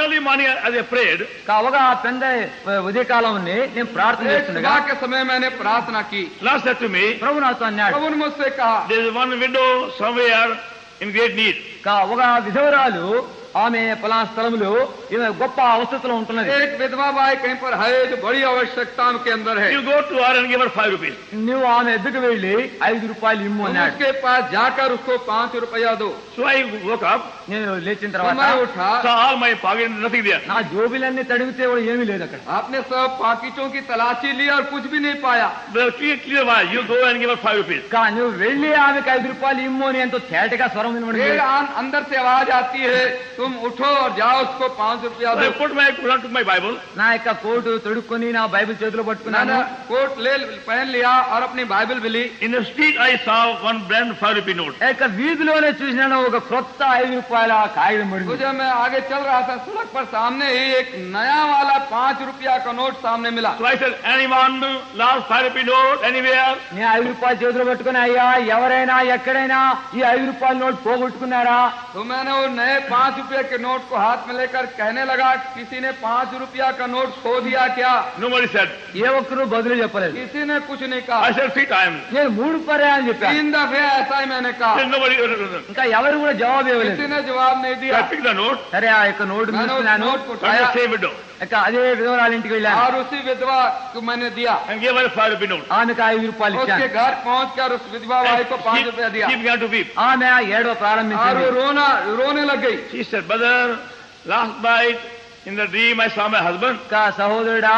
Early morning as I prayed, కావగా పెంద ఉదయకాలం నేను ప్రార్థన एक చేస్తుండగా सुबह के समय मैंने प्रार्थना की। Lord said to me, ప్రభు నాతో అన్నాడు, प्रभु ने मुझसे कहा, there is one widow somewhere in great need. ఒక విధవరాలు ఆమె పలానా స్థలంలో ఈమె గొప్ప అవస్థలో ఉంటున్నది. एक विधवा बाई कहीं पर है जो बड़ी आवश्यकता के अंदर है। You go to her and give her 5 rupees. నువ్వు ఆమె ఎద్దుకు వెళ్ళి 5 రూపాయలు ఇమ్ము तुम అన్నాడు. उसके पास जाकर उसको 5 रुपया दो। So I woke up, నేను లేచిన तो తర్వాత मैं उठा, saw all my pocket, nothing there. నా జోబులన్నీ తడిగితే కూడా ఏమీ లేదు అక్కడ. आपने सब पाकिटों की तलाशी ली और कुछ भी नहीं पाया। Well, clear why. You go and give her 5 rupees. కానీ నువ్వు వెళ్ళి ఆమెకు 5 రూపాయలు ఇమ్ము అని ఎంతో తేటగా స్వరం వినబడింది. फिर अंदर से आवाज आती है, तुम उठो और जाओ उसको 5 रुपया So I दो। put my Quran to my Bible. నా యొక్క కోటు తొడుక్కొని నా బైబిల్ చేతిలో పట్టుకున్నాను. मैंने कोट ले पहन लिया और अपनी बाइबल भी ली। In the street I saw one brand 5 rupee note. యొక్క వీధిలోనే చూసినాను ఒక క్రొత్త 5 రూపాయల కాగితం పడింది. मुझे मैं आगे चल रहा था, सड़क पर सामने ही एक नया वाला 5 रुपया का नोट सामने मिला। So I said, anyone lost 5 rupee note anywhere? నేను 5 రూపాయలు చేతిలో పట్టుకుని, అయ్యా ఎవరైనా ఎక్కడైనా ఈ 5 రూపాయల నోట్ పోగొట్టుకున్నారా? तो मैंने वो नए 5 रुपये के नोट को हाथ में लेकर कहने लगा, किसी ने 5 रुपया का नोट खो दिया क्या? Nobody said. ఏ ఒక్కరు బదులు చెప్పలేదు. किसी ने कुछ नहीं I कहा। said 3 times. నేను 3 పరే అని చెప్పాను. 3 दफे ऐसा ही मैंने कहा। Then nobody. ఇంకా ఎవరు కూడా జవాబు ఇవ్వలేదు. किसी ने जवाब नहीं So दिया। I picked the note. సరే ఆ యొక్క నోటు मैंने उस తీసుకున్నాను. नोट को But उठाया the same widow. ఇక అదే విధవరాలు ఇంటికి వెళ్ళాను. और उसी विधवा को मैंने दिया। And gave her a 5 rupee note. ఆమెకు 5 రూపాయలు उसके ఇచ్చాను. घर पहुंचकर उस विधवा भाई को 5 रुपया दिया She began to weep. ఆమె ఏడవ और ప్రారంభించింది. वो रोने लग गई। She said, brother, last night in the dream I saw my husband. ఇంకా సహోదరుడా,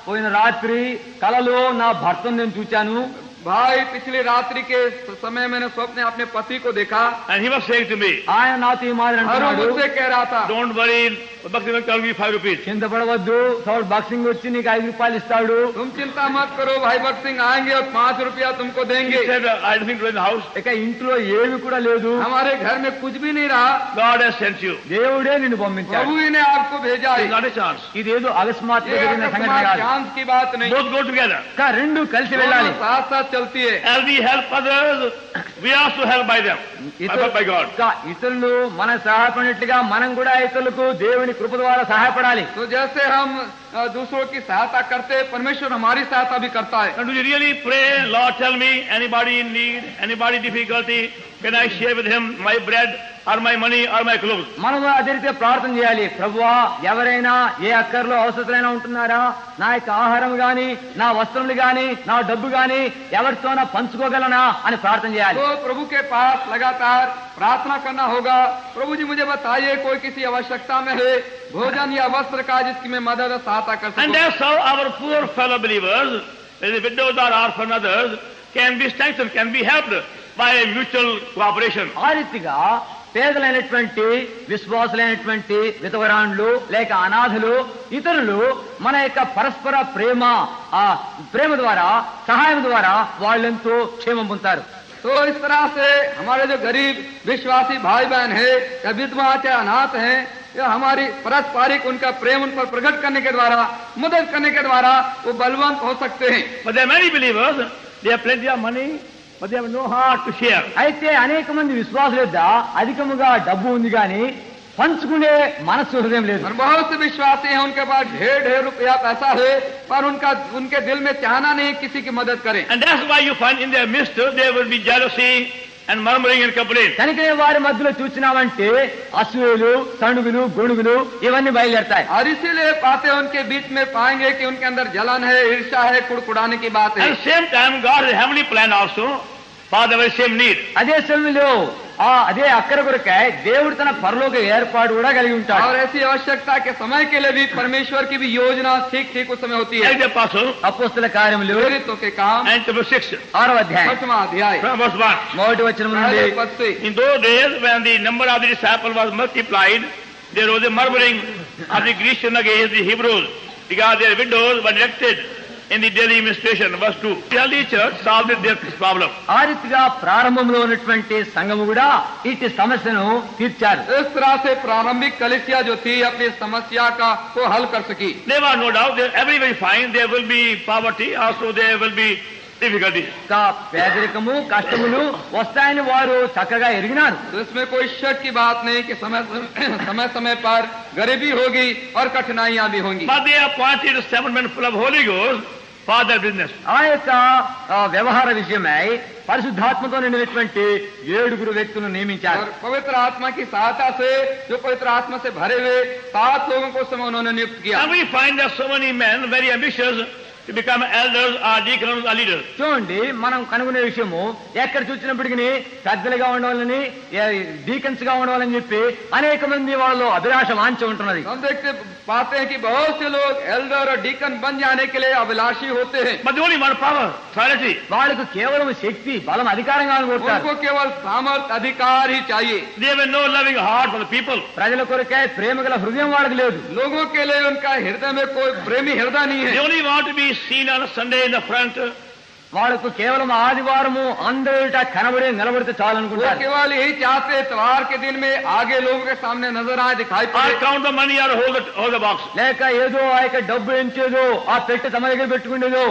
పోయిన రాత్రి కలలో నా భర్తను నేను చూచాను. भाई, पिछली रात्रि के समय मैंने स्वप्न अपने पति को देखा And he was saying to me, ఆయన నాతో ఈ మాదిరి और वो అంటున్నాడు, मुझसे कह रहा था, don't worry, Bhakti will give you 5 rupees. చింతపడవద్దు, సౌడ్ boxing వచ్చి నీకు 5 రూపాయలు ఇస్తాడు. तुम चिंता मत करो, भाई भक्त सिंह आएंगे और 5 रुपया तुमको He देंगे। said, I don't think in the house. ఇక ఇంట్లో ఏమి కూడా లేదు. हमारे घर में कुछ भी नहीं रहा, God has sent you. దేవుడే నిన్ను పంపించాడు. प्रभु ही ने आपको भेजा है। It's not a chance. ఇదేదో అకస్మాత్తుగా ये జరిగిన సంగతి अकस्मात కాదు. चांस की बात नहीं, Both go together. ఇంకా రెండు కలిసి వెళ్ళాలి. दोनों साथ साथ चलती है। As we help others, we are also helped by them, by God. ఇంకా ఇతరులు మన సహాయపడినట్లుగా మనం కూడా ఇతరులకు దేవుని కృప ద్వారా సహాయపడాలి. तो जैसे हम दूसरों की सहायता करते हैं, परमेश्वर हमारी सहायता भी करता है। And do you really pray, Lord, tell me, anybody in need, anybody difficulty, can I share with him my bread or my money or my clothes? మనం అదే రీతిగా ప్రార్థన చేయాలి. ప్రభువా, ఎవరైనా ఏ అక్కర్లో అవసరమైనా ఉంటున్నారా, నా యొక్క ఆహారం గాని, నా వస్త్రములు గాని, నా డబ్బు గాని ఎవరితోనా పంచుకోగలనా అని ప్రార్థన చేయాలి. तो प्रभु के पास लगातार प्रार्थना करना होगा, प्रभु जी मुझे बताइए कोई किसी आवश्यकता में है, भोजन या वस्त्र का जिसकी मैं मदद और सहायता कर And सकूं। that's how our poor fellow believers, the widows or orphan others, can be strengthened, can be helped by mutual cooperation. ఆ రీతిగా పేదలైనటువంటి విశ్వాసులైనటువంటి విధవరాండ్లు లేక అనాథులు ఇతరులు మన యొక్క పరస్పర ప్రేమ ఆ ప్రేమ ద్వారా సహాయం ద్వారా వాళ్ళెంతో క్షేమం పొందుతారు. तो इस तरह से हमारे जो गरीब विश्वासी भाई बहन है या विधवा चाहे अनाथ हैं, या हमारी पारस्परिक उनका प्रेम उन पर प्रकट करने के द्वारा, मदद करने के द्वारा वो बलवंत हो सकते हैं। But there are many believers, they have plenty of money, but they have no heart to share. అయితే అనేక మంది విశ్వాసుల యొద్ద అధికముగా డబ్బు ఉంది కానీ పంచుకునే మనస్సు హృదయం లేదు. और बहुत से विश्वासी हैं, उनके पास ढेर ढेर रुपया पैसा है, पर उनके दिल में चाहना नहीं किसी की मदद करें। And that's why you find in their midst there will be jealousy and murmuring and complaining. కనుకనే వారి మధ్యలో చూసినామంటే అసూయలు, సణుగులు, గొణుగులు ఇవన్నీ బయలుదేరతాయి. और इसीलिए पाते उनके बीच में पाएंगे कि उनके अंदर जलन है, ईर्ष्या है, कुड़कुड़ाने की बात है। At the same time, God has a heavenly plan also for the very same need. అదే సమయంలో అదే అక్కర కొరకై దేవుడు తన పరలోక ఏర్పాటు కూడా కలిగి ఉంటాడు. और ऐसी आवश्यकता के समय के लिए भी परमेश्वर की भी योजना ठीक ठीक उस समय होती है। Like the apostle, అపోస్తల కార్యములు प्रेरितों के काम and chapter 6, 6వ అధ్యాయం 8वां अध्याय from verse 1. మొదటి వచనం నుండి पहले पद से, In those days when the number of the disciples was multiplied, there was a murmuring of the Grecians against the Hebrews, because their widows were neglected in the daily administration. Verse 2. The early church solved their problem. ఆ రీతిగా ప్రారంభంలో ఉన్నటువంటి సంఘము కూడా ఇట్టి సమస్యను తీర్చారు. इस तरह से प्रारंभिक कलीसिया जो थी अपनी समस्या को हल कर सकी। There was no doubt, everybody find there will be poverty, also there will be difficulties. పేదరికము కష్టములు వస్తాయని వారు చక్కగా ఎరిగినారు. तो इसमें कोई शक की बात नहीं कि समय समय पर गरीबी होगी और कठिनाइयां भी होंगी. But they appointed 7 men full of Holy Ghost for their business. ఆ యొక్క వ్యవహార విషయమై పరిశుద్ధాత్మతో నిండినటువంటి 7 వ్యక్తులను నియమించారు. और पवित्र आत्मा की सहायता से जो पवित्र आत्मा से भरे हुए 7 लोगों को समय उन्होंने नियुक्त किया. And we find that so many men very ambitious to become elders or deacons or leaders. చూడండి, మనం కనుగొనే విషయము ఎక్కడ చూసినప్పటికీ పెద్దలుగా ఉండవాలని, డీకన్స్ గా ఉండవాలని చెప్పి అనేక మంది వాళ్ళు అభిలాష వాంఛ ఉంటున్నది. हम देखते पाते हैं कि बहुत से लोग एल्डर और डीकन बन जाने के लिए अभिलाषी होते हैं. But they only want power, authority. వాళ్ళకు కేవలం శక్తి, బలం, అధికారం కావాలనుకుంటారు. उनको केवल सामर्थ अधिकार ही चाहिए. They have no loving heart for the people. ప్రజల కొరకే ప్రేమ గల హృదయం వాళ్ళకి లేదు. लोगों के लिए उनका हृदय में कोई प्रेमी हृदय नहीं They है. only want to be seen on a Sunday in the front. వాళ్ళకు కేవలం ఆదివారము అందరిట కనబడి నిలబడితే చాలు वो అనుకుంటారు. केवल यही चाहते इतवार के दिन में आगे लोगों के सामने नजर आए, दिखाई Or पड़े. count the money or hold the box. లేక ఏదో ఆ యొక్క డబ్బు ఎంచేదో ఆ పెట్టి తమ దగ్గర పెట్టుకునేదో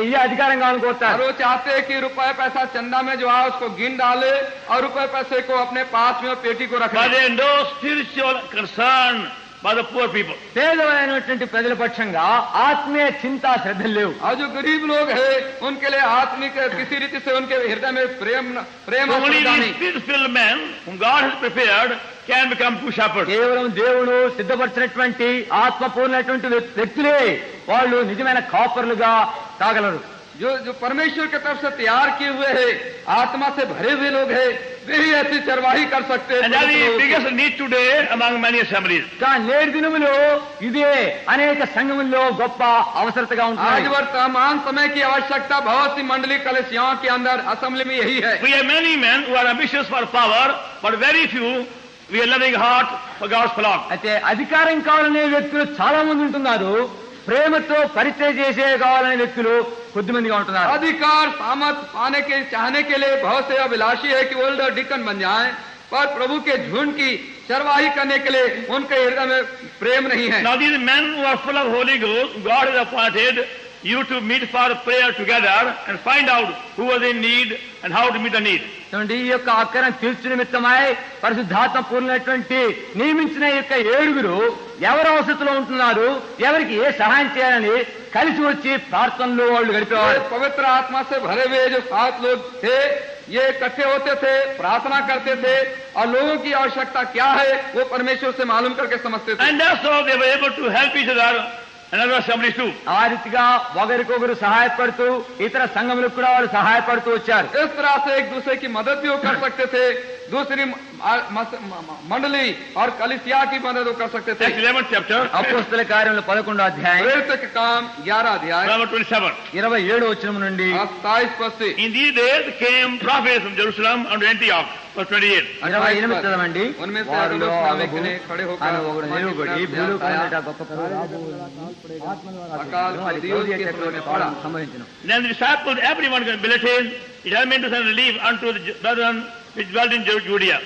ఈ అధికారం और కావాలనుకుంటారు. वो चाहते हैं कि रुपए पैसा चंदा में जो है उसको गिन डाले और रुपए पैसे को अपने पास में और पेटी को रख But ले. they have no spiritual concern for the poor people. పేదలైనటువంటి ప్రజల పక్షంగా ఆత్మీయ చింతా శ్రద్ధలు లేవు. और जो गरीब लोग हैं उनके लिए आत्मिक किसी रीति से उनके हृदय में प्रेम और Only श्रद्धा these नहीं. spirit-filled men whom God has prepared can become true shepherds. కేవలం దేవుడు సిద్ధపరిచినటువంటి ఆత్మపూర్ణటువంటి వ్యక్తులే వాళ్ళు నిజమైన కాపర్లుగా కాగలరు. जो परमेश्वर की तरफ से तैयार किए हुए हैं, आत्मा से भरे हुए लोग हैं, वे ही ऐसी चरवाही कर सकते हैं. And that is the biggest need today among many assemblies. కానీ నేటి దినములో ఇదే అనేక సంఘముల్లో గొప్ప అవసరతగా आज ఉంటుంది. वर्तमान समय की आवश्यकता बहुत सी मंडली कलिसियाओं के अंदर असेंबली में यही है. We have many men who are ambitious for power, but very few we are loving heart for God's flock. అయితే అధికారం కావాలనే వ్యక్తులు చాలా మంది ఉంటున్నారు. ప్రేమతో పరిచయం చేసే కావాలనే వ్యక్తులు కొద్దిమందిగా ఉంటున్నారు. अधिकार सामर्थ पाने के चाहने के लिए बहुत से अभिलाषी है कि ओल्डर डिकन बन जाएं, पर प्रभु के झुंड की चरवाही करने के लिए उनके हृदय में प्रेम नहीं है. Now these men who are full of Holy Ghost, God has appointed you to meet for prayer together and find out who was in need and how to meet the need. చూడండి, ఈ యొక్క అక్కరం తీర్చు నిమిత్తమై పరిశుద్ధాత్మ పూర్ణమైనటువంటి నియమించిన ఈ యొక్క 7 ఎవరు అవసరతలో ఉంటున్నారు, ఎవరికి ఏ సహాయం చేయాలని కలిసి వచ్చి ప్రార్థనలో వాళ్ళు గడిపేవారు. पवित्र आत्मा से भरे हुए जो 7 लोग थे, ये इकट्ठे होते थे, प्रार्थना करते थे और लोगों की आवश्यकता क्या है वो परमेश्वर से मालूम करके समझते थे. And that's how they were able to help each other and other assemblies too. ఆ రీతిగా ఒకరికొకరు సహాయపడుతూ ఇతర సంఘములకు కూడా వాళ్ళు సహాయపడుతూ వచ్చారు. इस तरह से एक दूसरे की मदद भी वो कर सकते थे, दूसरी मंडली और कलिसिया की मदद वो कर सकते थे. Acts 11th chapter, అపోస్తల కార్యములు 11వ అధ్యాయం प्रेरित के काम 11 अध्याय number 27. 27వ వచనం నుండి 27 पद से. In these days came prophets from Jerusalem unto Antioch, verse 28. 28 చదవండి. उनमें से వారిలో अगुलों नाम అగబు ने खड़े होकर అను ఒకడు నిలువబడి భూలోకమునట గొప్ప अकाल అది दियों క్లౌదియ के समय చక్రవర్తి में పాలన पड़ा. సంభవించును. Then the disciples, everyone billeted, it has meant to send relief unto the brethren which dwelt in Judea.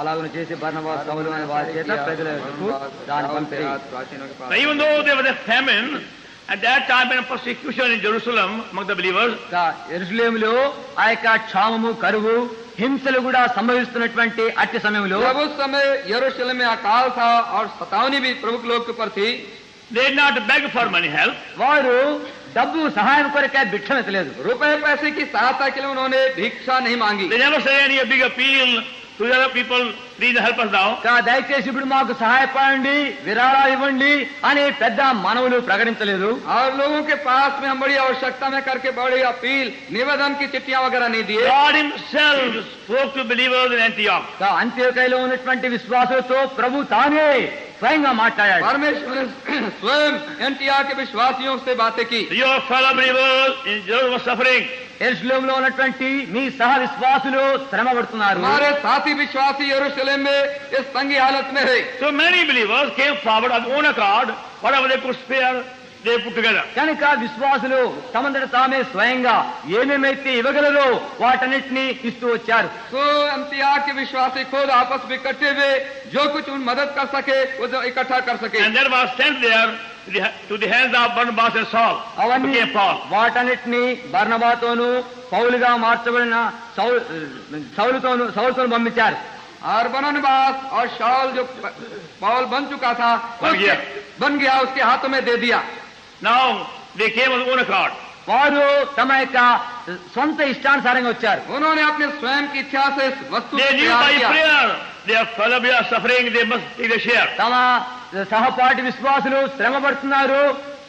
అలాగను చేసి బర్నబాస్ పౌలు అనే వారి చేత ప్రజలకు దాని పంపిణీ. प्राचीनों के पास. Now, even though there was a famine at that time and persecution in Jerusalem among the believers, యెరూషలేములో ఆ యొక్క క్షామము, కరువు, హింసలు కూడా సంభవిస్తున్నటువంటి అట్టి సమయంలో जब उस समय यरूशलेम में अकाल था और सतावनी भी प्रमुख लोग के ऊपर थी, they did not beg for money help. వారు డబ్బు సహాయం కొరకే భిక్షం ఎత్తలేదు. रुपए पैसे की सहायता के लिए उन्होंने भिक्षा नहीं मांगी. They never say any big appeal to the other people, please help us now. దయచేసి ఇప్పుడు మాకు సహాయపడండి, విరాళాలు ఇవ్వండి అని పెద్ద మనవులు ప్రకటించలేదు. और लोगों के पास में हम बड़ी आवश्यकता में करके बड़ी अपील निवेदन की चिट्ठियां वगैरह नहीं दिए. God himself spoke to believers in Antioch. అంత్యోకయలో ఉన్నటువంటి విశ్వాసులతో ప్రభు తానే స్వయంగా మాట్లాడాడు. परमेश्वर ने स्वयं एंटिया के विश्वासियों से बातें की. Your fellow believers in Jerusalem were suffering. యెరూషలేములో ఉన్నటువంటి మీ సహ విశ్వాసులు శ్రమ పడుతున్నారు. हमारे साथी विश्वासी यरूशलेम में इस तंगी हालत में है. So many believers came forward of own accord, whatever they could spare, they put together. కనుక విశ్వాసులు తమంతట తామే స్వయంగా ఏమేమైతే ఇవ్వగలరో వాటన్నిటినీ ఇస్తూ వచ్చారు. तो एंटिया के विश्वासी खुद आपस में इकट्ठे हुए जो कुछ उन मदद कर सके वो इकट्ठा कर सके. And there was sent there to the hands of Barnabas and Saul, అవన్నీ became Paul. వాటన్నిటిని బర్నబాతోను పౌలుగా మార్చబడిన సౌలుతోను పంపించారు. और बरनबास और शाऊल जो पौल बन चुका था बन गया उसके हाथों में दे दिया. Now they came on their own accord. వారు తమ యొక్క సొంత ఇష్టానుసారంగా వచ్చారు. उन्होंने अपने स्वयं की इच्छा से इस वस्तु को They knew तैयार by किया. prayer their fellow are suffering, they must take a share. తమ సహపాఠి విశ్వాసులు శ్రమ పడుతున్నారు,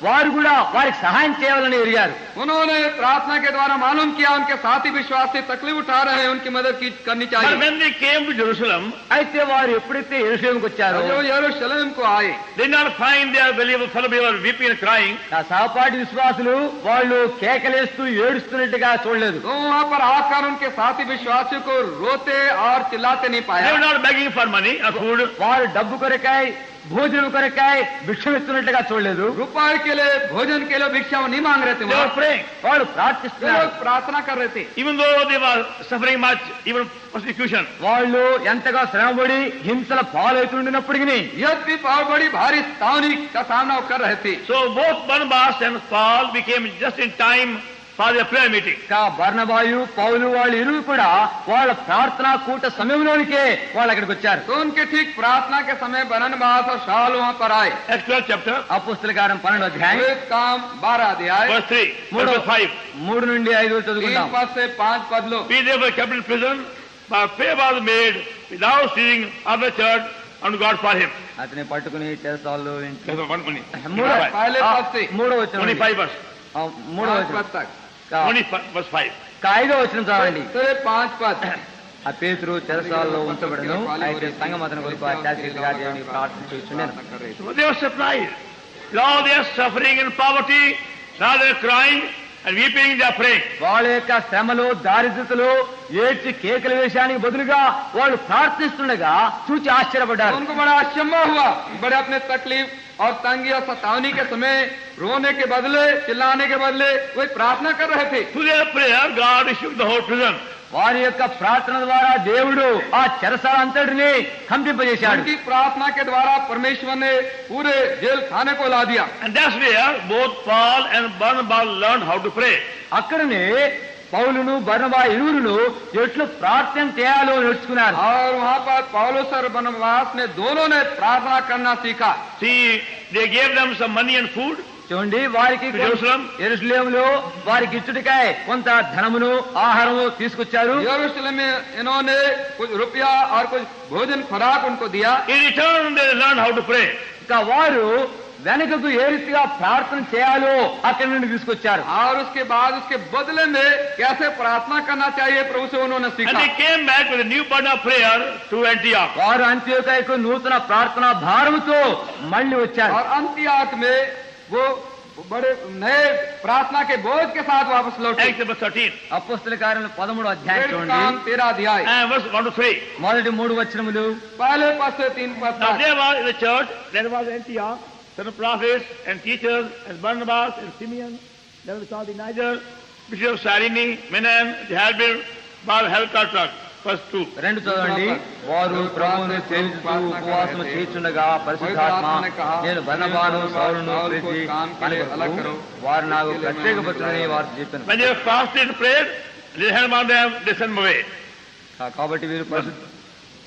వారు కూడా వారికి సహాయం చేయాలని ఎరిగారు. उन्होंने प्रार्थना के द्वारा मालूम किया उनके साथी विश्वासी तकलीफ उठा रहे हैं, उनकी मदद करनी But चाहिए. when they came to Jerusalem, అయితే వారు ఎప్పుడైతే యెరూషలేముకు వచ్చారో जो यरूशलेम को आए they did not find their fellow believers weeping and crying. ఆ సహపాఠి విశ్వాసులు వాళ్ళు కేకలేస్తూ ఏడుస్తున్నట్టుగా చూడలేదు. तो वहाँ पर आकर उनके साथी विश्वासियों को रोते और चिल्लाते नहीं They were पाया. not begging for money or food. వారు డబ్బు కొరకాయ భోజనం కొరకాయ భిక్షం ఇస్తున్నట్టుగా చూడలేదు. रुपए के लिए भोजन के लिए भिक्षा नहीं मांग रहे थे. They were praying. వాళ్ళు वे ప్రార్థిస్తున్నారు. लोग प्रार्थना कर रहे थे. Even though they were suffering much, even persecution. వాళ్ళు ఎంతగా శ్రమపడి హింసల పాలవుతుండినప్పటికీ यद्यपि बहुत बड़ी भारी तावनी का सामना वो कर रहे थे. So both Barnabas and Paul became just in time for their prayer meeting. బర్నబాయు పౌలు వాళ్ళు ఇరువు కూడా వాళ్ళ ప్రార్థనా కూట సమయంలోనికే వాళ్ళు అక్కడికి వచ్చారు. तो उनके ठीक प्रार्थना के समय बरनबास और शाऊल वहाँ पर आए. Acts 12 chapter, అపోస్తల కార్యం 12వ అధ్యాయం वेद काम 12 अध्याय verse 3, verse 5. 3 నుండి 5 3 చదువుకుందాం. पद से 5 पद लो. We therefore kept in prison, but prayer was made without ceasing of the church unto God for him. అతని పట్టుకుని చేస్తాళ్ళు That's one money. पहले पद से 3వ వచనం 25 verse. 3వ 5 వచనం पद तक. 25 verse 5. 5వ వచనం చదవండి. तो 5 पद. ఆ పేతురు చెరసాలలో ఉంచబడను, అయితే సంఘం అతని కొరకు అత్యాశీలుగా దేవునికి ప్రార్థన చేస్తున్నాను. So they were surprised. Now they are suffering in poverty, now they are crying and weeping, they are praying. వాళ్ళ యొక్క శ్రమలో దారిద్రతలో ఏడ్చి కేకల వేషానికి బదులుగా వాళ్ళు ప్రార్థిస్తుండగా చూచి ఆశ్చర్యపడ్డారు. उनको बड़ा अचंभा हुआ. बड़े अपने तकलीफ और तंगी और सतावनी के समय रोने के बदले चिल्लाने के बदले वे प्रार्थना कर रहे थे. Through their prayer, God issued the whole prison. వారి యొక్క ప్రార్థన ద్వారా దేవుడు ఆ చెరసాల అంతటిని కంపింపజేశాడు. उनकी प्रार्थना के द्वारा परमेश्वर ने पूरे जेल खाने को ला दिया. And that's where both Paul and Barnabas learned how to pray. అక్కడనే పౌలును బర్నబా ఇరువురును ఎట్లు ప్రార్థన చేయాలో నేర్చుకున్నారు. और वहाँ पर पौलुस और बरनबास ने दोनों ने प्रार्थना करना सीखा. See, they gave them some money and food. చూడండి, వారికి Jerusalem. యెరూషలేములో వారికి ఇచ్చుటికాయ కొంత ధనమును ఆహారము తీసుకొచ్చారు. यरूशलेम में इन्होंने कुछ रुपया और कुछ भोजन खुराक उनको दिया. In return, they learned how to pray. ఇంకా వారు వెనకకు ఏ రీతిగా ప్రార్థన చేయాలో అక్కడి నుండి తీసుకొచ్చారు. और उसके बाद उसके बदले में कैसे प्रार्थना करना चाहिए प्रभु से उन्होंने And सीखा. they came back with a new burden of prayer to Antioch. వారు అంత్యోకయకు నూతన ప్రార్థనా భారముతో మళ్ళీ వచ్చారు. और अंत्योक में वो बड़े नए प्रार्थना के बोझ के साथ वापस लौटे. Acts chapter 13 అపోస్తల కార్యములు 13వ అధ్యాయం वेद చూడండి. काम 13 अध्याय and verse 1 to 3. మొదటి 3 వచనములు. पहले पद से 3 पद Now तक. there was in the church, there was Antioch, some prophets and teachers, and Barnabas and Simeon, there was the Niger, Bishop of Cyrene, Menan, Jehalbel, Baal Helkatak. Verse 2. 2 చదవండి. వారు ప్రభువును సేవించుతూ ఉపవాసము చేయుచుండగా పరిశుద్ధాత్మ నేను బర్నబాను సౌలును పిలిచి కనుగొనుటకు వారు నాకు ప్రత్యేకపరచునని వారు చెప్పాను. When they were fasted and prayed, they had on them, they sent them away. కాబట్టి వీరు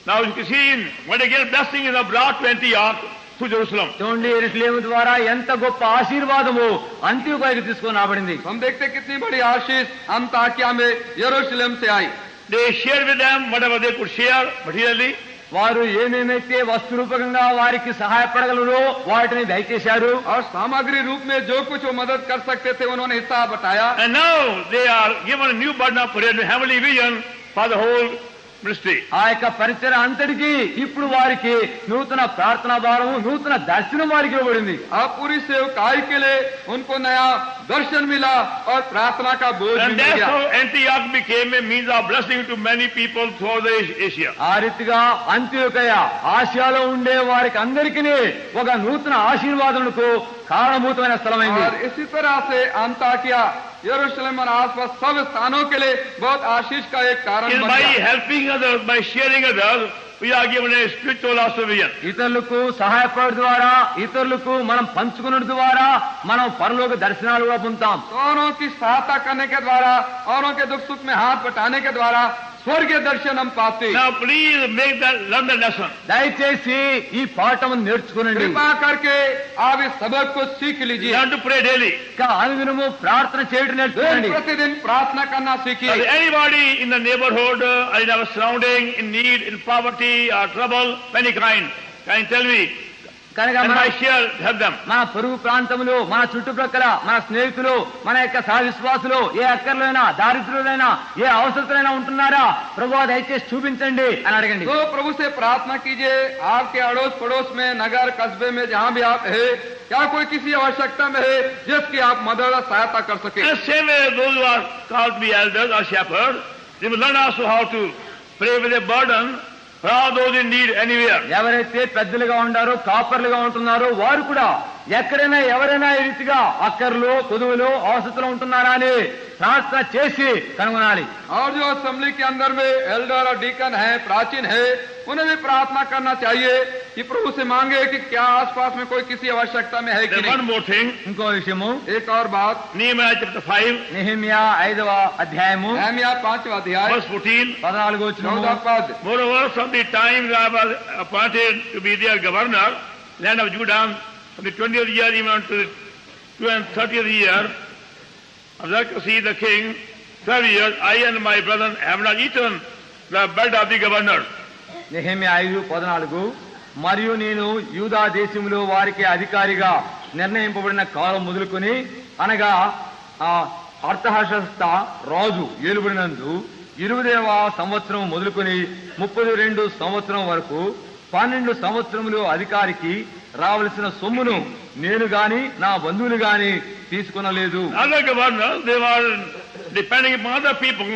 Now you can see what a great blessing is brought to Antioch through Jerusalem. చూడండి, యెరూషలేము ద్వారా ఎంత గొప్ప ఆశీర్వాదము అంత్యోకయకు తీసుకొని రాబడింది. हम देखते कितनी बड़ी आशीष अंताकिया में यरूशलेम से आई. They shared with them whatever they could share materially. వారు ఏమేమైతే వస్తురూపకంగా వారికి సహాయపడగలరో వాటిని దయచేశారు. और सामग्री रूप में जो कुछ वो मदद कर सकते थे उन्होंने हिस्सा बताया. And now they are given a new burden of prayer, a heavenly vision for the whole ministry. ఆ యొక్క పరిచయ అంతటికి ఇప్పుడు వారికి నూతన ప్రార్థనా భారము, నూతన దర్శనం వారికి ఇవ్వబడింది. अब पूरी सेवकाई के लिए उनको नया दर्शन मिला और प्रार्थना का बोझ And मिल that's गया. how Antioch became a means of blessing to many people throughout the Asia. ఆ రీతిగా అంత్యోకయ ఆసియాలో ఉండే వారికి అందరికీ ఒక నూతన ఆశీర్వాదములకు కారణభూతమైన స్థలమైంది. और इसी तरह से अंताकिया यरूशलेम और आसपास सब स्थानों के लिए बहुत आशीष का एक कारण Is बन by गया. helping others, by sharing others, we are given a spiritual also vision. ఇతరులకు సహాయపడడం ద్వారా, ఇతరులకు మనం పంచుకున్న ద్వారా మనం పరలోక దర్శనాలు కూడా పొందుతాం. औरों की सहायता करने के द्वारा, औरों के दुख सुख में हाथ बटाने के द्वारा स्वर्गीय दर्शन हम पाते. Now please learn the lesson. దయచేసి ఈ పాఠం నేర్చుకునండి. कृपा करके आप इस सबक को सीख लीजिए. Learn to pray daily. అనుదినము ప్రార్థన చేయడం నేర్చుకోండి. प्रतिदिन प्रार्थना करना सीखिए. Anybody in the neighborhood or in our surrounding in need, in poverty or trouble, any kind, can tell me, కనుక and I shall help them. మన పొరుగు ప్రాంతంలో, మన చుట్టుప్రక్కల, మన స్నేహితులు, మన యొక్క సహవిశ్వాసులు ఏ అక్కర్లైనా, దారిద్రులైనా, ఏ అవసరతలైనా ఉంటున్నారా, ప్రభువా దయచేసి చూపించండి అని అడగండి. तो प्रभु से प्रार्थना कीजिए. आपके अड़ोस पड़ोस में, नगर कस्बे में, जहाँ भी आप है, क्या कोई किसी आवश्यकता में है जिसकी आप मदद और सहायता कर सके. And same way those who are called to be elders or shepherds, they will learn also how to pray with a burden for all those in need anywhere. ఎవరైతే పెద్దలుగా ఉండారో, కాపర్లుగా ఉంటున్నారో వారు కూడా ఎక్కడైనా ఎవరైనా ఈ రీతిగా అక్కర్లు, కొదువులు, అవసరతలు ఉంటున్నారా అని ప్రార్థన చేసి కనుగొనాలి. और जो असेंबली के अंदर में एल्डर और डीकन है, प्राचीन है, उन्हें भी प्रार्थना करना चाहिए कि प्रभु से मांगे कि क्या आसपास में कोई किसी आवश्यकता में है कि Then one नहीं. more thing, ఇంకో విషయము, एक और बात, Nehemiah chapter 5, నెహెమ్యా 5వ అధ్యాయము नहम्याह 5वां अध्याय verse 14. 14వ వచనము. 14वां पद. Moreover, from the time that I was appointed to be their governor, land of Judah, from the 20th year even to the 30th year of Xerxes the king, 12 years, I and my brethren have not eaten the bread of the governor. Nehemiah 5:14 మరియు నేను యూదా దేశంలో వారికి అధికారిగా నిర్ణయింపబడిన కాలం మొదలుకొని, అనగా అర్థహర్షస్త రాజు ఏలుబడినందు 20వ సంవత్సరం మొదలుకొని 32 సంవత్సరం వరకు 12 సంవత్సరములు అధికారికి రావలసిన సొమ్మును నేను గాని నా బంధువులు గాని తీసుకొనలేదు. Other governors, they were depending upon other people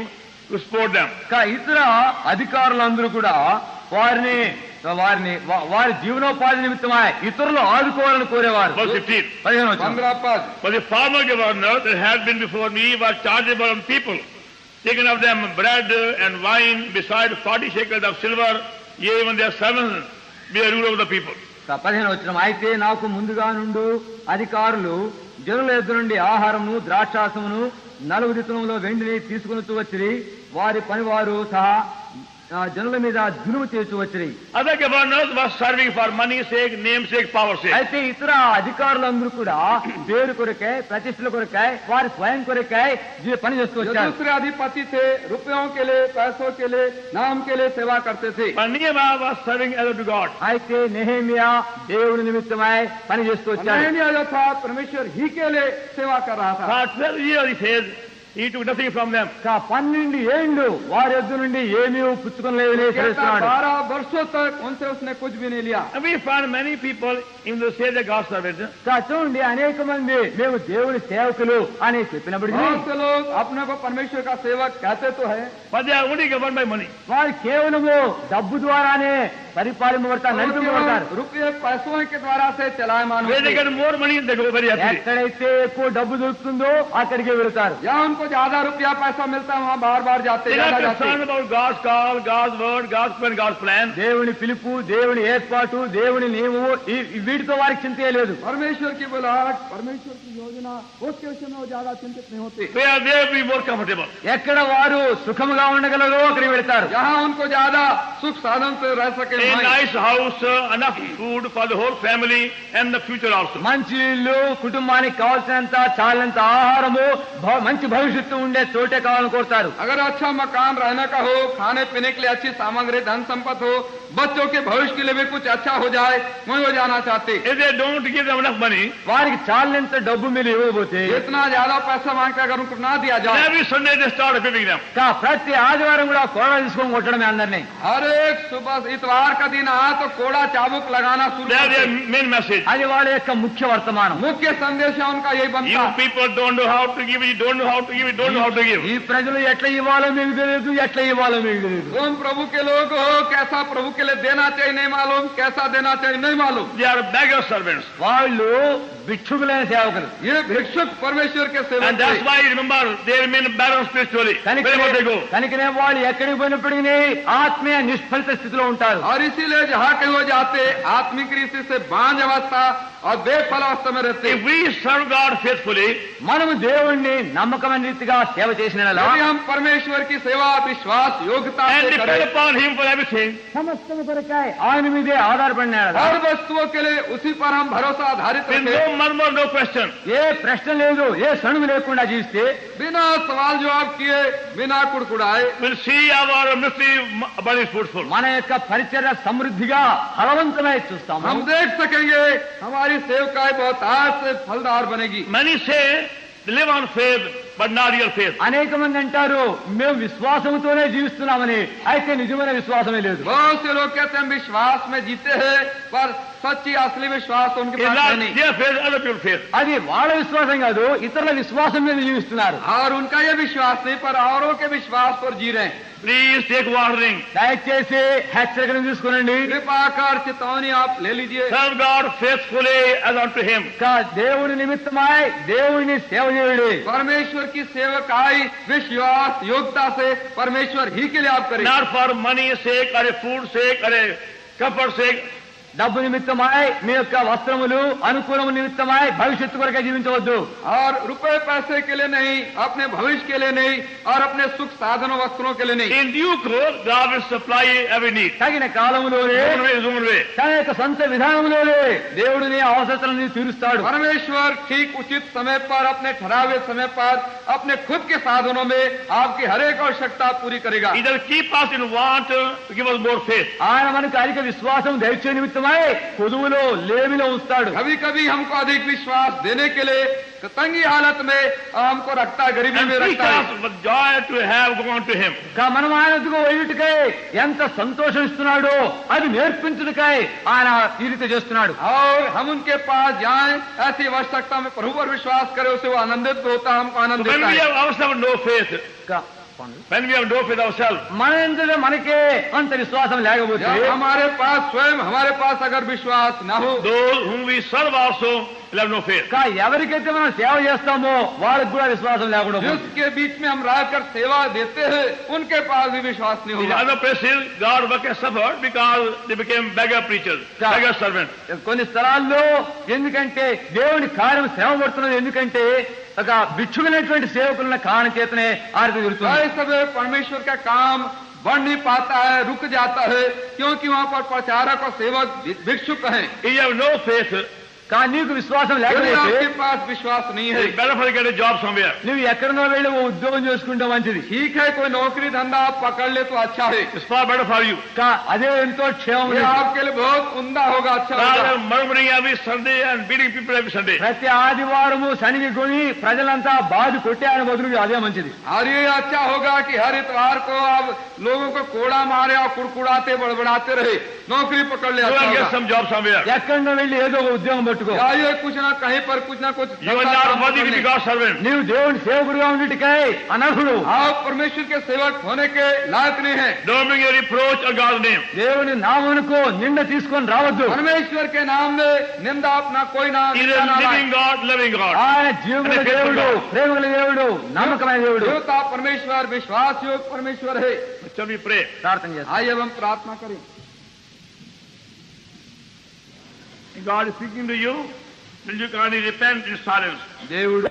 to support them. ఇతర అధికారులందరూ కూడా వారి జీవనోపాధి నిమిత్తమై ఇతరులు ఆదుకోవాలని కోరేవారు. Verse 15. 15వ వచనం. 15वां पद. But the former governor that had been before me was chargeable on people, taken of them bread and wine, beside 40 shekels of silver, yea, even their servants be a rule of the people. 15వ వచనం. అయితే నాకు ముందుగా నుండు అధికారులు జనుల ఎదురు నుండి ఆహారమును, ద్రాక్షాసమును, 4 దినములో వెండిని తీసుకుని వచ్చిరి. వారి పనివారు సహా జనుల మీద జులుము చేసి వచ్చిరి. Other governors were serving for money's sake, namesake, power sake. అయితే ఇతర అధికారులందరూ కూడా పేరు కొరకై, ప్రతిష్టల కొరకై, వారి స్వయం కొరకై పని చేస్తూ जो వచ్చారు. दूसरे अधिपति थे, रुपयों के लिए, पैसों के लिए, नाम के लिए सेवा करते थे. But Nehemiah was serving as to God. అయితే నెహెమ్యా దేవుని నిమిత్తమై పని చేస్తూ వచ్చాడు. नहम्याह जो था परमेश्वर ही के लिए सेवा कर रहा था. For 12 years, he says, he took nothing from them. 12 ఏళ్ళు వారి యొద్ద నుండి ఏమీ పుచ్చుకొనలేదని कहता తెలుస్తున్నాడు. 12 वर्षों तक उनसे उसने कुछ भी नहीं लिया. And we find many people in the say the God's servants. చూడండి, అనేక మంది మేము దేవుని సేవకులు అని చెప్పినప్పటికీ बहुत से लोग अपने को परमेश्वर का सेवक कहते तो है, But they are only governed by money. వారు కేవలము డబ్బు ద్వారానే పరిపాలింపబడతారు, నడిపింపబడతారు. रुपये पैसों के द्वारा से चलायमान Where they होते. get more money, they go very happily. ఎక్కడైతే ఎక్కువ డబ్బు దొరుకుతుందో అక్కడికి వెళతారు. या उनको ज्यादा रुपया पैसा मिलता है वहाँ बार बार जाते They ज्यादा are जाते. concerned about God's call, God's word, God's plan, God's plan. దేవుని పిలుపు, దేవుని ఏర్పాటు, దేవుని నియమము వీటితో వారికి చింతే లేదు. परमेश्वर की बुलाहट, परमेश्वर की योजना, उसके विषय में वो ज्यादा चिंतित नहीं होते. They are there to be more comfortable. ఎక్కడ వారు సుఖముగా ఉండగలరో అక్కడికి వెళతారు. जहाँ उनको ज्यादा सुख साधन से रह सके A वहीं. nice house, enough food for the whole family and the future also. మంచి ఇల్లు, కుటుంబానికి కావాల్సినంత చాలినంత ఆహారము, మంచి భవిష్యత్తు ఉండే చోటే కావాలని కోరుతారు. अगर अच्छा मकान रहने का हो, खाने पीने के लिए अच्छी सामग्री, धन संपत्ति हो, बच्चों के भविष्य के लिए भी कुछ अच्छा हो जाए, वहीं हो जाना चाहते. If they don't give them enough money, వారికి చాలినంత డబ్బు మీరు ఇవ్వబోతే जितना ज्यादा पैसा मांग के अगर उनको ना दिया जाए, every Sunday they start whipping them. ప్రతి ఆదివారం కూడా కోడలు తీసుకొని కొట్టడమే అందరినీ. हर एक सुबह इतवार त्योहार का दिन आया तो कोड़ा चाबुक लगाना शुरू They have कर their दिया। main message. అది వాళ్ళ యొక్క ముఖ్య వర్తమానం. मुख्य संदेश है उनका यही बनता You है। people don't know how to give, you don't know how to give, you don't know how to give. ఈ ప్రజలు ఎట్లా ఇవ్వాలో మీకు తెలియదు, ఎట్లా ఇవ్వాలో మీకు తెలియదు. तुम प्रभु के लोग हो, कैसा प्रभु के लिए देना चाहिए नहीं मालूम, कैसा देना चाहिए नहीं मालूम। They are beggar servants. వాళ్ళు భిక్షుకులైన సేవకులు. ये भिक्षुक परमेश्वर के And सेवक that's थे। why, remember, they remain barren spiritually. Wherever they go. కనుకనే వాళ్ళు ఎక్కడికి పోయినప్పటికీ ఆత్మీయ నిష్ఫలిత స్థితిలో ఉంటారు. और इसीलिए जहाँ कहीं वो जाते आत्मिक रीति से बांझ अवस्था और बेफल अवस्था में रहते। If we serve God faithfully, మనము దేవుణ్ణి నమ్మకమైన రీతిగా సేవ చేసిన యెడల यदि हम परमेश्वर की सेवा विश्वास योग्यता and से depend करें upon Him for everything, సమస్తం కొరకై ఆయన మీదే ఆధారపడిన యెడల हर वस्तुओं के लिए उसी पर हम भरोसा आधारित with रखें, no murmur, no question, ఏ ప్రశ్న లేదు, ఏ సణుగు లేకుండా జీవిస్తే बिना सवाल जवाब किए, बिना कुड़कुड़ाए, we'll see our ministry burning fruitful. మన యొక్క పరిచర్య సమృద్ధిగా ఫలవంతమై చూస్తాము. हम देख सकेंगे हमारी सेवकाई बहुत आज से फलदार बनेगी। Many say they live on faith, but not real faith. అనేక మంది అంటారు మేము విశ్వాసంతోనే జీవిస్తున్నామని, అయితే నిజమైన విశ్వాసమే లేదు. बहुत से लोग कहते हैं हम विश्वास में जीते हैं, पर सच्ची असली विश्वास तो उनके It's पास not है नहीं। their faith, other people's faith. అది వాళ్ళ విశ్వాసం కాదు, ఇతరుల విశ్వాసం మీద జీవిస్తున్నారు. और उनका ये विश्वास नहीं, पर औरों के विश्वास पर जी रहे हैं। Please take warning. దయచేసి హెచ్చరికను తీసుకునండి. कृपा कर चेतावनी आप ले लीजिए। Serve God faithfully as unto Him. దేవుని నిమిత్తమై దేవుని సేవ చేయుడి. परमेश्वर की सेवकाई विश्वास योग्यता से परमेश्वर ही के लिए आप करें, Not for money's sake, or a food sake, or a comfort sake. డబ్బు నిమిత్తమై మీ యొక్క వస్త్రములు అనుకూలము నిమిత్తమై భవిష్యత్తు కొరకే జీవించవద్దు. और रुपए पैसे के लिए नहीं, अपने भविष्य के लिए नहीं, और अपने सुख साधनों वस्त्रों के लिए नहीं। In due course, God will supply every need. తగిన కాలములోనే His own way. తన యొక్క సొంత విధానంలోనే దేవుడిని అవసరతలను తీరుస్తాడు. परमेश्वर ठीक उचित समय पर अपने ठहरावे समय पर अपने खुद के साधनों में आपकी हर एक आवश्यकता पूरी करेगा। Either keep us in want, to give us more faith. ఆయన మనకు అధిక విశ్వాసం దయచే నిమిత్తమై పొదువులో లేమిలో ఉంచుతాడు. कभी कभी हमको अधिक विश्वास देने के लिए तंगी हालत में हमको रखता है, गरीबी And में teach रखता है। us with joy to have gone to Him. మనం ఆయన ఎదుగు వేయుటకై ఎంత సంతోషం ఇస్తున్నాడో అది నేర్పించుటకై ఆయన ఈ రీతి చేస్తున్నాడు. और हम उनके पास जाएं, ऐसी आवश्यकता में प्रभु पर विश्वास करें, उसे वो आनंदित होता है, हमको आनंद So when देता we है। have ourselves no faith, when we have no faith ourselves, మన ఎందుకు మనకే అంత విశ్వాసం లేకపోతే जब हमारे पास स्वयं हमारे पास अगर विश्वास न हो, those whom we serve also will have no faith. ఎవరికైతే మనం సేవ చేస్తామో వాళ్ళకి కూడా విశ్వాసం లేకుండా పోతుంది. जिसके बीच में हम रहकर सेवा देते हैं, उनके पास भी विश्वास नहीं In होगा। other places, God work has suffered because they became beggar preachers, beggar servants. కొన్ని స్థలాల్లో ఎందుకంటే దేవుని కార్యం శ్రమ పడుతున్నది, ఎందుకంటే ఒక భిక్షుకులైనటువంటి సేవకులున్న కారణ చేతనే ఆరతి జరుగుతుంది. कई समय परमेश्वर का काम बढ़ नहीं पाता है, रुक जाता है, क्योंकि वहाँ पर प्रचारक और सेवक भिक्षुक हैं। If you have no faith, కానీ నీకు విశ్వాసం यदि లేకపోతే आपके पास विश्वास नहीं है, it's better for you to get a job somewhere. నువ్వు ఎక్కడనో వెళ్ళి ఓ ఉద్యోగం చేసుకుంటే మంచిది. ठीक है कोई नौकरी धंधा आप पकड़ ले तो अच्छा है, It's far better for you. అదే ఎంతో క్షేమం. ये आपके लिए बहुत उम्दा होगा, अच्छा Rather होगा। than murmuring every Sunday and beating people every Sunday. ప్రతి ఆదివారము శనిగి కొని ప్రజలంతా బాధ కొట్టే ఆయన బదులు అదే మంచిది. और ये अच्छा होगा कि हर इतवार को आप लोगों को कोड़ा मारे और कुड़कुड़ाते बड़बड़ाते रहे, नौकरी पकड़ ले, Go अच्छा and get होगा। some job somewhere. ఎక్కడనో వెళ్ళి ఏదో ఒక ఉద్యోగం పట్టుకో. या ये कुछ ना कहीं पर कुछ ना कुछ You are not worthy to be God's servant. నీవు దేవుని సేవకుడిగా ఉండిటికై అనర్హుడు. आप परमेश्वर के सेवक होने के लायक नहीं है। Don't bring a reproach on God's name. దేవుని నామమునకు నింద తీసుకొని రావద్దు. परमेश्वर के नाम में निंदा अपना कोई नाम He is a living God, loving God. ఆయన జీవముల దేవుడు, ప్రేమగల దేవుడు, నమ్మకమైన దేవుడు. देवता परमेश्वर विश्वास योग परमेश्वर है। Shall we pray? ప్రార్థన చేస్తాం. आइए अब हम प्रार्थना करें। God is speaking to you. Will you kindly repent in silence? దేవుడు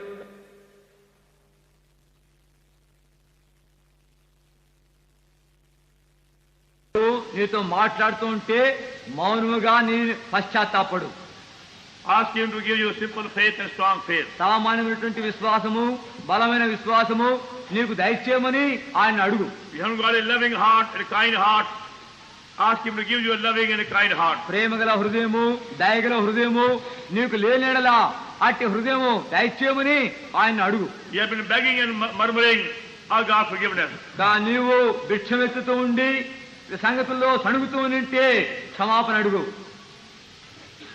నీతో మాట్లాడుతూ ఉంటే మౌనముగా నీ పశ్చాత్తాపడు. Ask Him to give you simple faith and strong faith. సామాన్యమైనటువంటి విశ్వాసము, బలమైన విశ్వాసము నీకు దయచేయమని ఆయన అడుగు. You haven't got a loving heart and a kind heart. Ask Him to give you a loving and a kind heart. ప్రేమగల హృదయము, దయగల హృదయము నీకు లేనేడలా అట్టి హృదయము దయచేయమని ఆయన అడుగు. You have been begging and murmuring, "Oh God, forgiveness." నీవు భిక్షమెత్తుతూ ఉండి సంగతుల్లో సణుగుతూ ఉంటే క్షమాపణ అడుగు.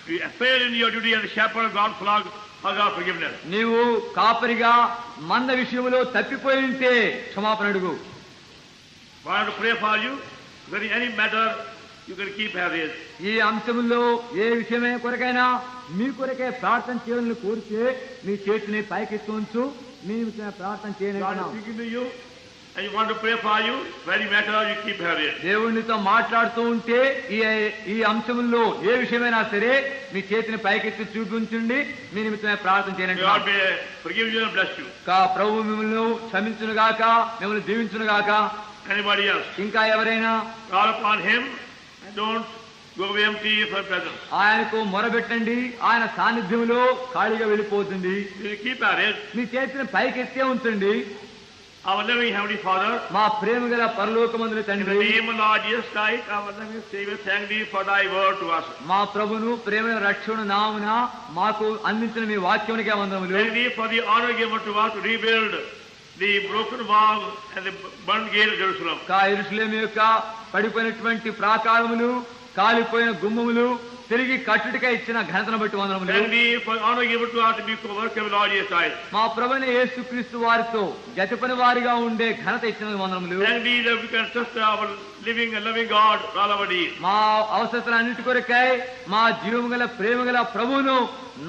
You fail in your duty as a shepherd of God's flock, ask God forgiveness. నీవు కాపరిగా మంద విషయంలో తప్పిపోయి ఉంటే క్షమాపణ అడుగు. I want to pray for you. Very any matter you can keep having. ఈ అంశంలో ఏ విషయమే కొరకైనా మీ కొరకే ప్రార్థన చేయాలని కోరితే మీ చేతిని పైకెత్తి ఉంచు. మీ ప్రార్థన God చేయని is speaking to you and you want to pray for you. Very matter you keep having. దేవునితో మాట్లాడుతూ ఉంటే ఈ అంశంలో ఏ విషయమైనా సరే మీ చేతిని పైకెత్తి చూపించండి. మీ నిమిత్తమే ప్రార్థన చేయండి. God may forgive you and bless you. ప్రభు మిమ్మల్ని క్షమించును గాక, మిమ్మల్ని దీవించును గాక. Anybody else? ఇంకా ఎవరైనా Call upon Him and don't go away empty from presence. ఆయనకు మొరబెట్టండి. ఆయన సాన్నిధ్యంలో ఖాళీగా వెళ్ళిపోతుంది. You keep at it. మీ చేతిని పైకెత్తే ఉంచండి. Our loving Heavenly Father, మా ప్రేమ గల పరలోకమందుల in the తండ్రి, name of Lord Jesus Christ, our loving Savior, thank Thee for Thy word to us. మా ప్రభును ప్రేమ రక్షణ నామున మాకు అందించిన మీ వాక్యమునికే వందనములు. Thank Thee for the honor given to us to rebuild the broken wall and the burnt gate of Jerusalem. యెరూషలేము యొక్క పడిపోయినటువంటి ప్రాకారములు, కాలిపోయిన గుమ్మములు తిరిగి కట్టుడిగా ఇచ్చిన ఘనతను బట్టి వందనములు. Thank Thee for the honor given to us to be co-work of Lord Jesus Christ. మా ప్రభువైన యేసుక్రీస్తు వారితో జతపని వారిగా ఉండే ఘనత ఇచ్చిన వందనములు. Thank Thee that we can trust our living and loving God for all our needs. మా అవసరతలన్నిటి కొరకై మా జీవము గల ప్రేమ గల ప్రభువును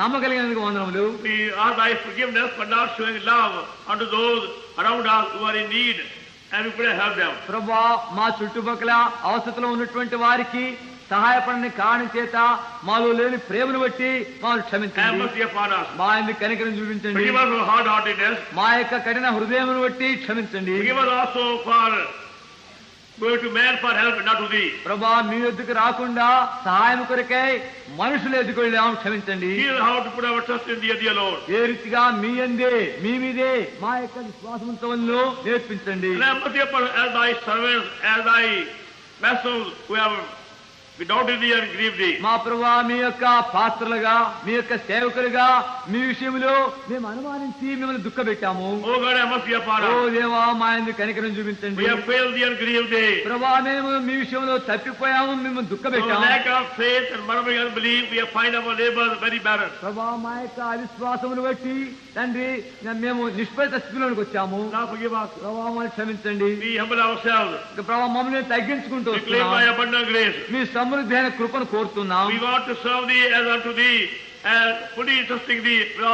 నమ్మగలిగినందుకు వందనములు. We ask Thy forgiveness for not showing love unto those around us who are in need, and we pray help them. ప్రభువా, మా చుట్టుపక్కల అవసరతలో ఉన్నటువంటి వారికి సహాయపడని కారణం చేత మాలో లేని ప్రేమను బట్టి మాను Have క్షమించండి. mercy upon us. మా ఎందుకు కనికరం చూపించండి. Forgive us for hard-heartedness. మా యొక్క కఠిన హృదయమును బట్టి క్షమించండి. Forgive us also for going to man for help, not to Thee. ప్రభా, మీ ఎద్దుకు రాకుండా సహాయం కొరకై మనుషులు ఎద్దుకు వెళ్ళాము, క్షమించండి. Here's how to put our trust in Thee alone. ఏ రీతిగా మీ అందే మీ మీదే మా యొక్క విశ్వాసంతో నేర్పించండి. And have mercy upon us as Thy servants, as Thy vessels who have doubted Thee and grieved Thee. మా ప్రభా, మీ యొక్క పాత్రలుగా, మీ యొక్క సేవకులుగా మీ విషయంలో మేము అనుమానించి మిమ్మల్ని దుఃఖపెట్టాము. Oh God, have mercy upon oh us. దేవా, మా ఎందుకు కనికరం చూపించండి. We have failed Thee and grieved Thee. ప్రభా, మేము మీ విషయంలో తప్పిపోయాము, మిమ్మల్ని For దుఃఖపెట్టాము. lack of faith and murmuring unbelief, we have find our labors very barren. ప్రభా, మా యొక్క అవిశ్వాసమును బట్టి తండ్రి మేము నిష్ఫలిత స్థితిలోకి వచ్చాము. Now forgive us. ప్రభా, మమ్మల్ని క్షమించండి. We humble ourselves. ప్రభా, మమ్మల్ని తగ్గించుకుంటూ We claim Thy వస్తున్నాం. abundant grace. మీ సమృద్ధి అయిన కృపను కోరుతున్నాం. We want to serve Thee as unto Thee, and fully trusting Thee with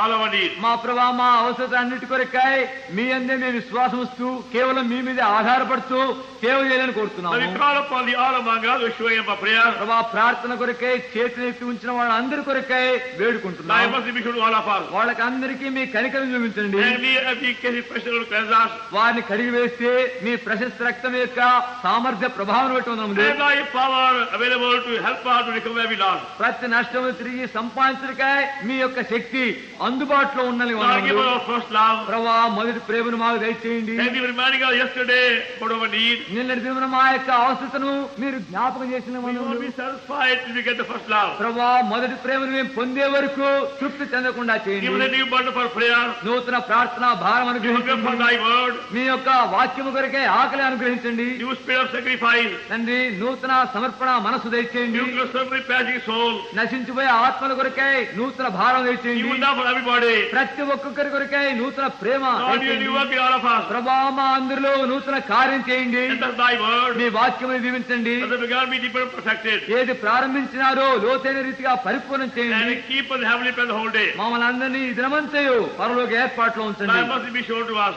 all our needs. మా ప్రభా, మా అవసరం అన్నిటి కొరకై మీ అందే మేము విశ్వాసం వస్తూ కేవలం మీ మీద ఆధారపడుతూ సేవ చేయాలని Now we కోరుతున్నాము. call upon the all among us, we show Him for prayer. ప్రభా, ప్రార్థన కొరకై చేతులు ఎత్తి ఉంచిన వాళ్ళందరి కొరకై Thy వేడుకుంటున్నాం. mercy be shown to all of us. వాళ్ళకి అందరికీ మీ కనికరం చూపించండి. And we, as we case pressure to cleanse us, వారిని కడిగి వేస్తే మీ ప్రశస్త రక్తం యొక్క సామర్థ్య ప్రభావం బట్టి ఉన్నాము. and Thy power available to help us to recover every loss. ప్రతి నష్టము తిరిగి సంపాదించడానికై మీ యొక్క శక్తి అందుబాటులో ఉండాలని Lord, give వందనములు. us our first love. ప్రభా, మొదటి ప్రేమను మాకు దయచేయండి. Thank you for reminding us yesterday about our need. నిన్నటి దినమున మా యొక్క అవసరతను మీరు జ్ఞాపకం చేసిన We won't వందనములు. be satisfied till we get the first love. ప్రభా, మొదటి ప్రేమను మేము పొందే వరకు తృప్తి చెందకుండా Give us a చేయండి. new burden for prayer. నూతన ప్రార్థన భారం Give us for అనుగ్రహించండి. Thy word. మీ యొక్క వాక్యము కొరకే ఆకలి అనుగ్రహించండి. New spirit of sacrifice. తండ్రి, నూతన సమర్పణ మనసు దయచేయండి. New suffering passing soul. నశించిపోయే ఆత్మల కొరకై నూతన భారం దయచేయండి. New love for everybody. ప్రతి ఒక్కొక్కరి కొరకై నూతన ప్రేమ Lord, you దయచేయండి. work in all of us. ప్రభా, మా అందరిలో నూతన కార్యం చేయండి. Send us Thy word. మీ వాక్యమును దీవించండి. That the begun be deeper perfected. ఏది ప్రారంభించినారో లోతైన రీతిగా పరిపూర్ణం చేయండి. And keep us heavenly plan the whole day. మమ్మల్ని అందరినీ ఈ దినమంతయు పరలోక ఏర్పాట్లో ఉంచండి. Thy mercy be shown to us.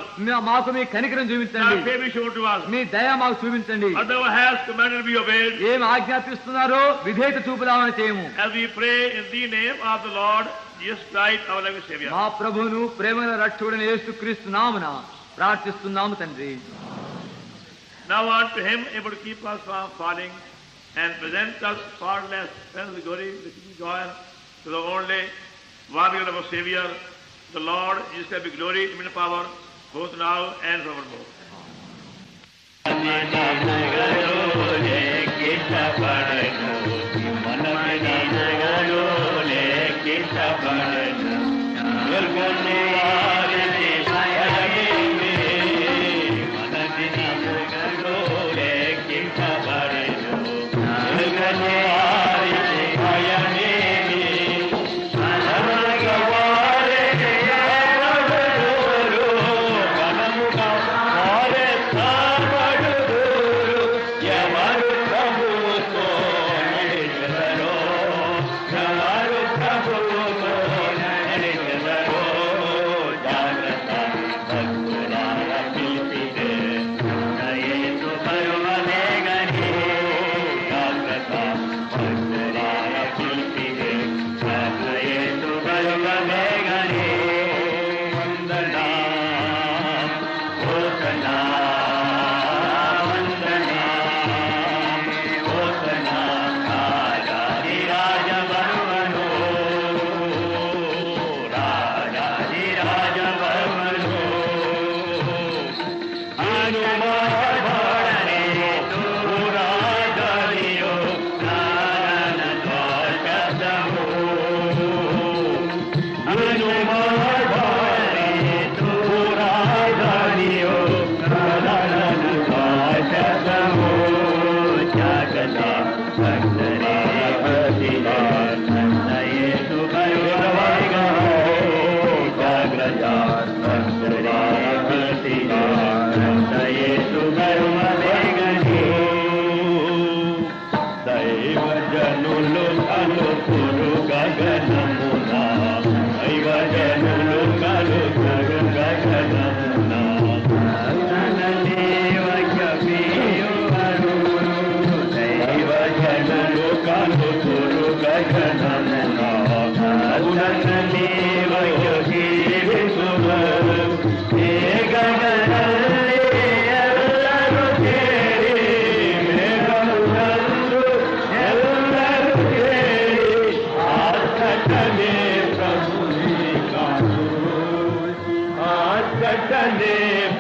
మాకు మీ కనికరం Thy చూపించండి. favor be shown to us. మీ దయ మాకు చూపించండి. As Thou hast commanded be obeyed. ఏం ఆజ్ఞాపిస్తున్నారో విధేయత చూపుదామని చేయము. As we pray in the name of the Lord Jesus Christ, our loving Savior. మా ప్రభువును ప్రేమల రక్షకుడైన యేసుక్రీస్తు నామమున ప్రార్థిస్తున్నాము తండ్రి. Now unto Him able to keep us from falling and present us faultless and the glory, the joy to the only one of our Savior, the Lord Jesus Christ, be glory, dominion, power, both now and forevermore.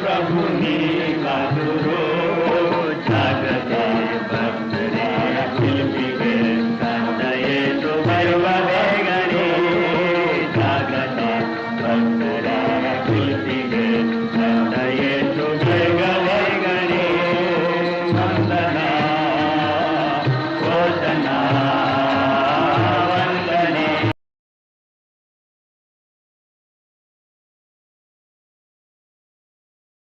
प्रभु नी का